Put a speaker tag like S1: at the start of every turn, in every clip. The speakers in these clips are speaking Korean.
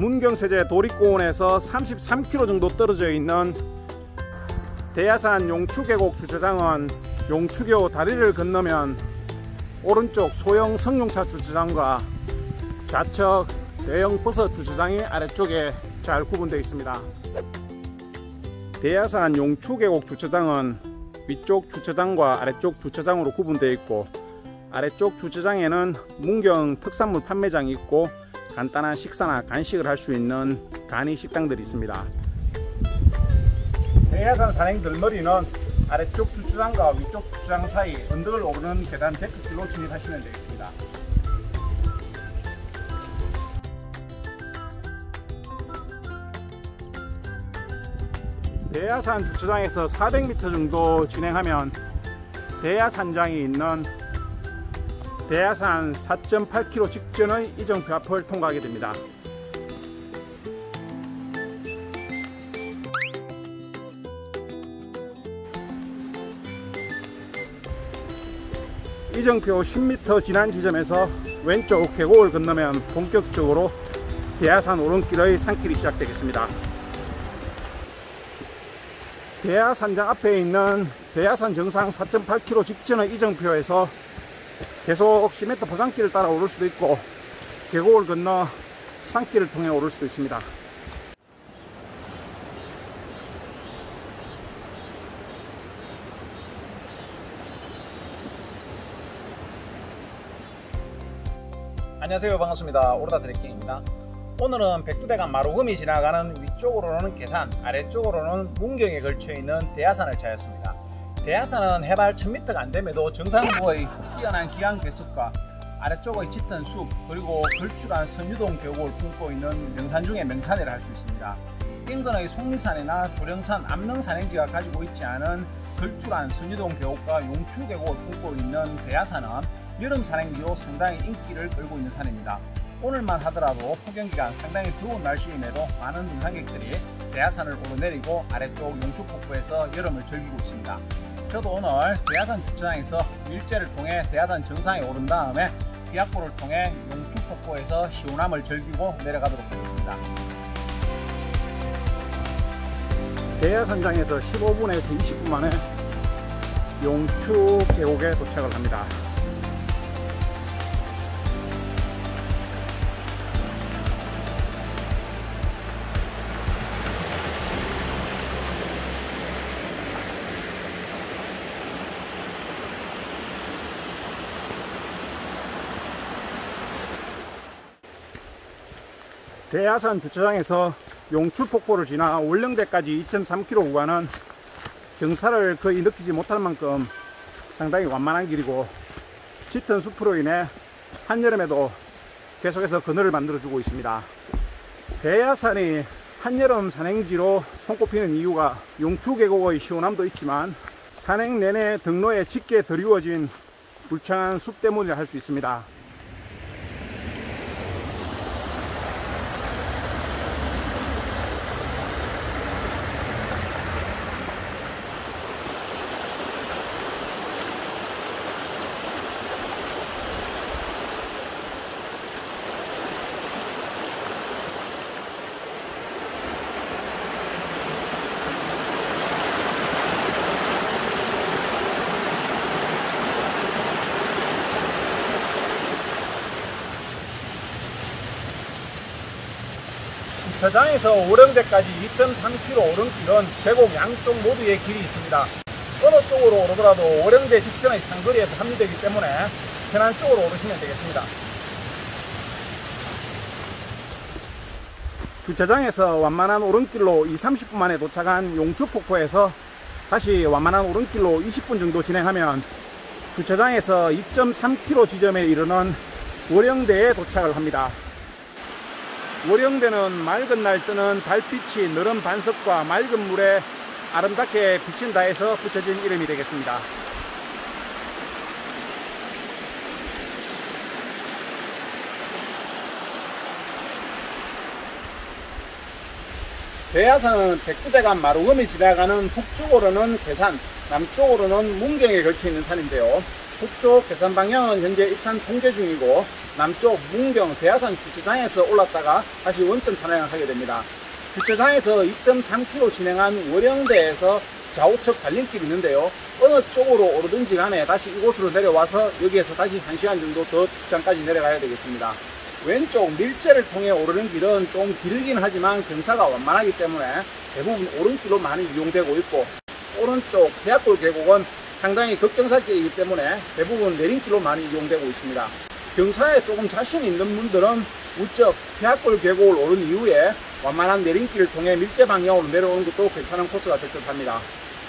S1: 문경세제 도립공원에서 33km 정도 떨어져 있는 대야산 용추계곡 주차장은 용추교 다리를 건너면 오른쪽 소형 승용차 주차장과 좌측 대형 버스 주차장이 아래쪽에 잘 구분되어 있습니다. 대야산 용추계곡 주차장은 위쪽 주차장과 아래쪽 주차장으로 구분되어 있고, 아래쪽 주차장에는 문경 특산물 판매장이 있고 간단한 식사나 간식을 할 수 있는 간이 식당들이 있습니다. 대야산 산행 들머리는 아래쪽 주차장과 위쪽 주차장 사이 언덕을 오르는 계단 데크길로 진입하시면 되겠습니다. 대야산 주차장에서 400m 정도 진행하면 대야산장이 있는 대야산 4.8km 직전의 이정표 앞을 통과하게 됩니다. 이정표 10m 지난 지점에서 왼쪽 계곡을 건너면 본격적으로 대야산 오른길의 산길이 시작되겠습니다. 대야산장 앞에 있는 대야산 정상 4.8km 직전의 이정표에서 계속 10m 보상길을 따라 오를 수도 있고 계곡을 건너 산길을 통해 오를 수도 있습니다. 안녕하세요, 반갑습니다. 오르다 트레킹입니다. 오늘은 백두대간 마루금이 지나가는 위쪽으로는 계산, 아래쪽으로는 문경에 걸쳐있는 대야산을 찾았습니다. 대야산은 해발 1000m가 안됨에도 정상부의 뛰어난 기강 개습과 아래쪽의 짙은 숲, 그리고 걸출한 선유동 계곡을 품고 있는 명산 중의 명산이라 할 수 있습니다. 인근의 속리산이나 조령산, 암릉산행지가 가지고 있지 않은 걸출한 선유동 계곡과 용추계곡을 품고 있는 대야산은 여름 산행지로 상당히 인기를 끌고 있는 산입니다. 오늘만 하더라도 폭염기간 상당히 더운 날씨임에도 많은 등산객들이 대야산을 오르내리고 아래쪽 용추폭포에서 여름을 즐기고 있습니다. 저도 오늘 대야산 주차장에서 일제를 통해 대야산 정상에 오른 다음에 비악보를 통해 용추폭포에서 시원함을 즐기고 내려가도록 하겠습니다. 대야산장에서 15분에서 20분 만에 용추계곡에 도착을 합니다. 대야산 주차장에서 용출폭포를 지나 월령대까지 2.3km 구간은 경사를 거의 느끼지 못할 만큼 상당히 완만한 길이고, 짙은 숲으로 인해 한여름에도 계속해서 그늘을 만들어주고 있습니다. 대야산이 한여름 산행지로 손꼽히는 이유가 용추계곡의 시원함도 있지만 산행 내내 등로에 짙게 드리워진 울창한 숲 때문이라 할 수 있습니다. 주차장에서 오령대까지 2.3km 오른길은 계곡 양쪽 모두의 길이 있습니다. 어느 쪽으로 오르더라도 오령대 직전의 상거리에서 합류되기 때문에 편한 쪽으로 오르시면 되겠습니다. 주차장에서 완만한 오른길로 20-30분 만에 도착한 용추폭포에서 다시 완만한 오른길로 20분 정도 진행하면 주차장에서 2.3km 지점에 이르는 오령대에 도착을 합니다. 오령대는 맑은 날 뜨는 달빛이 너른 반석과 맑은 물에 아름답게 비친다 해서 붙여진 이름이 되겠습니다. 대야산은 백두대간 마루금이 지나가는 북쪽으로는 괴산, 남쪽으로는 문경에 걸쳐 있는 산인데요. 북쪽 괴산 방향은 현재 입산 통제 중이고 남쪽 문경 대하산 주차장에서 올랐다가 다시 원점 산행을 하게 됩니다. 주차장에서 2.3km 진행한 월영대에서 좌우측 달림길이 있는데요. 어느 쪽으로 오르든지 간에 다시 이곳으로 내려와서 여기에서 다시 1시간 정도 더 주차장까지 내려가야 되겠습니다. 왼쪽 밀재를 통해 오르는 길은 좀 길긴 하지만 경사가 완만하기 때문에 대부분 오른길로 많이 이용되고 있고, 오른쪽 대학골 계곡은 상당히 급경사길이기 때문에 대부분 내림길로 많이 이용되고 있습니다. 경사에 조금 자신 있는 분들은 우측 대학골 계곡을 오른 이후에 완만한 내림길을 통해 밀재 방향으로 내려오는 것도 괜찮은 코스가 될 듯 합니다.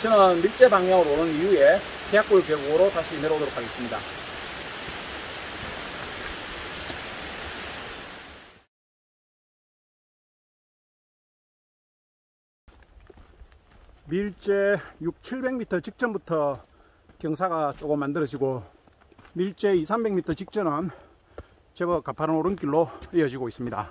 S1: 저는 밀재 방향으로 오른 이후에 대학골 계곡으로 다시 내려오도록 하겠습니다. 밀재 600-700m 직전부터 경사가 조금 만들어지고, 밀재 200-300m 직전은 제법 가파른 오른길로 이어지고 있습니다.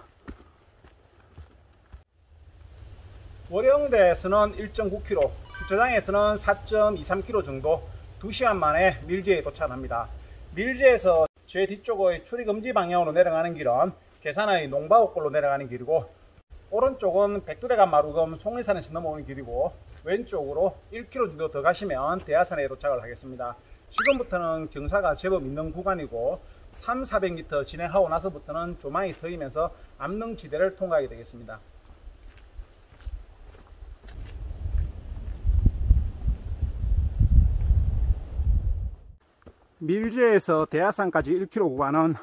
S1: 월영대에서는 1.9km, 주차장에서는 4.23km 정도 2시간 만에 밀재에 도착합니다. 밀재에서 제 뒤쪽의 추리금지 방향으로 내려가는 길은 계산의 농바옥골로 내려가는 길이고, 오른쪽은 백두대간 마루금 송리산에서 넘어오는 길이고, 왼쪽으로 1km 정도 더 가시면 대하산에 도착을 하겠습니다. 지금부터는 경사가 제법 있는 구간이고 300-400m 진행하고 나서부터는 조망이 트이면서 암릉지대를 통과하게 되겠습니다. 밀재에서 대하산까지 1km 구간은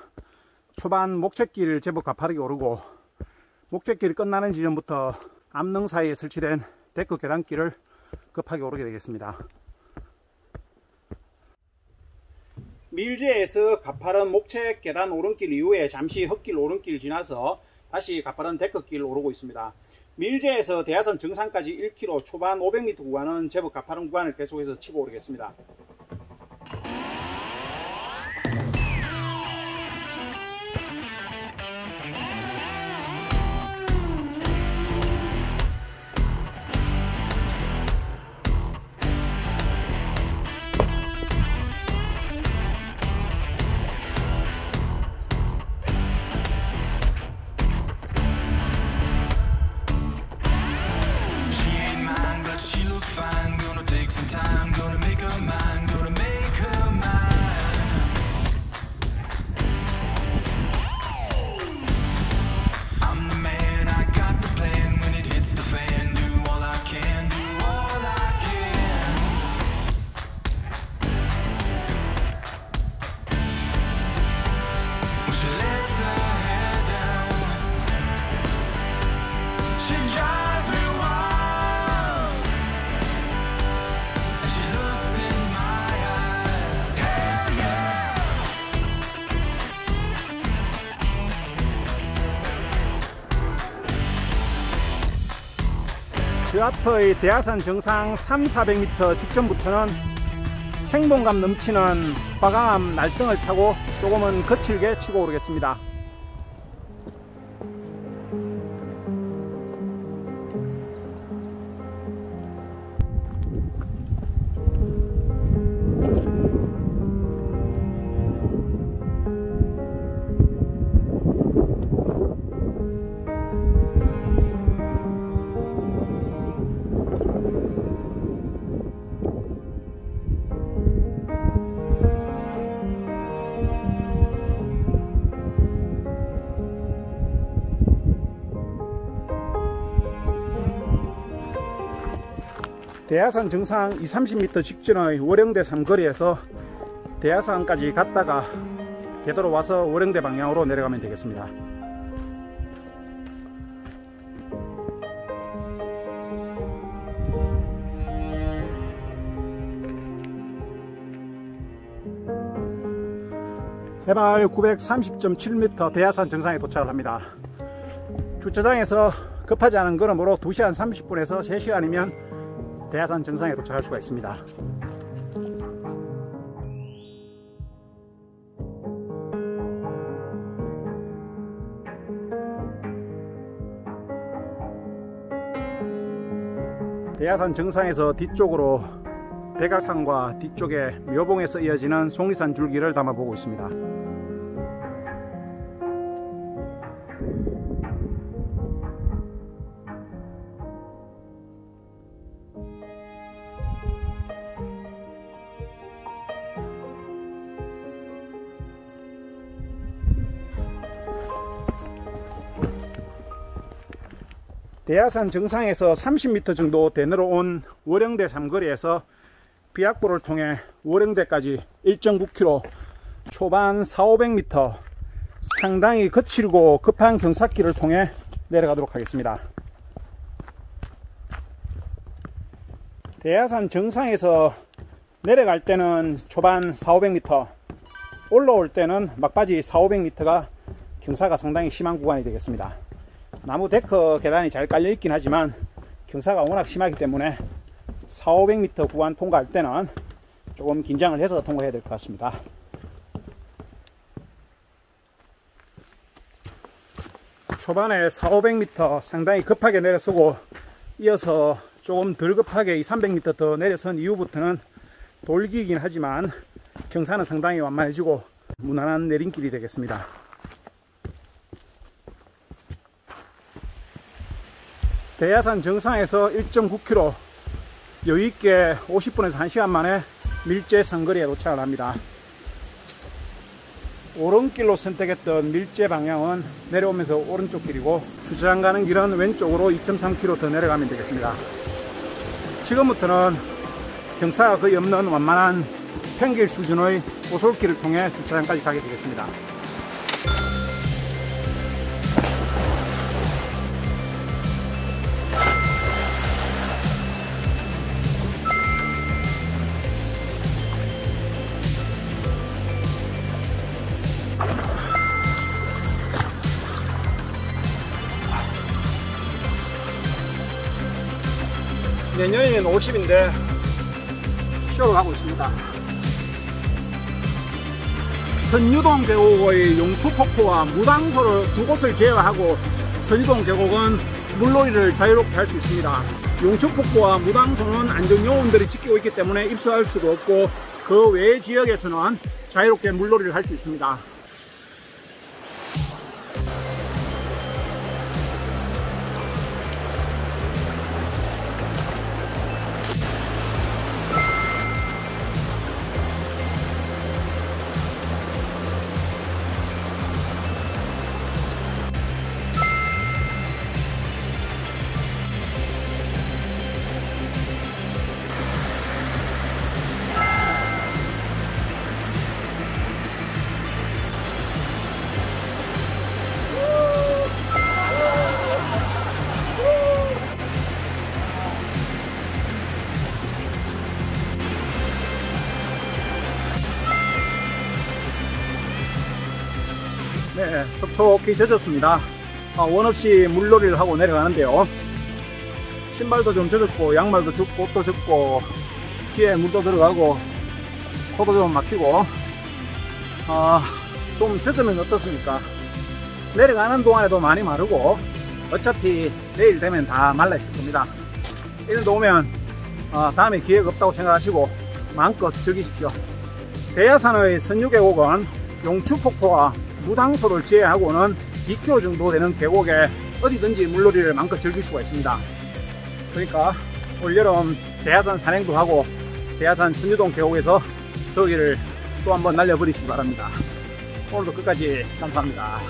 S1: 초반 목책길을 제법 가파르게 오르고, 목책길이 끝나는 지점부터 암릉 사이에 설치된 데크 계단길을 급하게 오르게 되겠습니다. 밀재에서 가파른 목책 계단 오른길 이후에 잠시 흙길 오른길 지나서 다시 가파른 데크길 오르고 있습니다. 밀재에서 대하산 정상까지 1km, 초반 500m 구간은 제법 가파른 구간을 계속해서 치고 오르겠습니다. 그 앞의 대하산 정상 300-400m 직전부터는 생동감 넘치는 화강암 날등을 타고 조금은 거칠게 치고 오르겠습니다. 대하산 정상 20-30m 직전의 월영대 삼거리에서 대하산까지 갔다가 되돌아와서 월영대 방향으로 내려가면 되겠습니다. 해발 930.7m 대하산 정상에 도착을 합니다. 주차장에서 급하지 않은 걸음으로 2시간 30분에서 3시간이면 대하산 정상에 도착할 수가 있습니다. 대하산 정상에서 뒤쪽으로 백악산과 뒤쪽에 묘봉에서 이어지는 송리산 줄기를 담아보고 있습니다. 대야산 정상에서 30m 정도 되내려온 월영대 삼거리에서 비악보를 통해 월영대까지 1.9km, 초반 400~500m 상당히 거칠고 급한 경사길을 통해 내려가도록 하겠습니다. 대야산 정상에서 내려갈 때는 초반 400~500m, 올라올 때는 막바지 400~500m가 경사가 상당히 심한 구간이 되겠습니다. 나무 데크 계단이 잘 깔려 있긴 하지만 경사가 워낙 심하기 때문에 400~500m 구간 통과할 때는 조금 긴장을 해서 통과해야 될 것 같습니다. 초반에 400~500m 상당히 급하게 내려서고, 이어서 조금 덜 급하게 200~300m 더 내려선 이후부터는 돌기이긴 하지만 경사는 상당히 완만해지고 무난한 내림길이 되겠습니다. 대야산 정상에서 1.9km, 여유있게 50분에서 1시간 만에 밀제 상거리에 도착을 합니다. 오른길로 선택했던 밀제 방향은 내려오면서 오른쪽 길이고, 주차장 가는 길은 왼쪽으로 2.3km 더 내려가면 되겠습니다. 지금부터는 경사가 거의 없는 완만한 평길 수준의 오솔길을 통해 주차장까지 가게 되겠습니다. 내년에는 50인데 쉬어 가고 있습니다. 선유동 계곡의 용추폭포와 무당소를 두 곳을 제외하고 선유동 계곡은 물놀이를 자유롭게 할 수 있습니다. 용추폭포와 무당소는 안전요원들이 지키고 있기 때문에 입수할 수도 없고, 그 외의 지역에서는 자유롭게 물놀이를 할 수 있습니다. 네, 촉촉히 젖었습니다. 원 없이 물놀이를 하고 내려가는데요. 신발도 좀 젖었고, 양말도 젖고, 옷도 젖고, 귀에 물도 들어가고, 코도 좀 막히고, 좀 젖으면 어떻습니까? 내려가는 동안에도 많이 마르고, 어차피 내일 되면 다 말라 있을 겁니다. 이런데 오면 다음에 기회가 없다고 생각하시고 마음껏 즐기십시오. 대야산의 선유계곡은 용추폭포와 무당소를 제외하고는 2km 정도 되는 계곡에 어디든지 물놀이를 마음껏 즐길 수가 있습니다. 그러니까 올여름 대야산 산행도 하고 대야산 선유동 계곡에서 더위를 또 한번 날려버리시기 바랍니다. 오늘도 끝까지 감사합니다.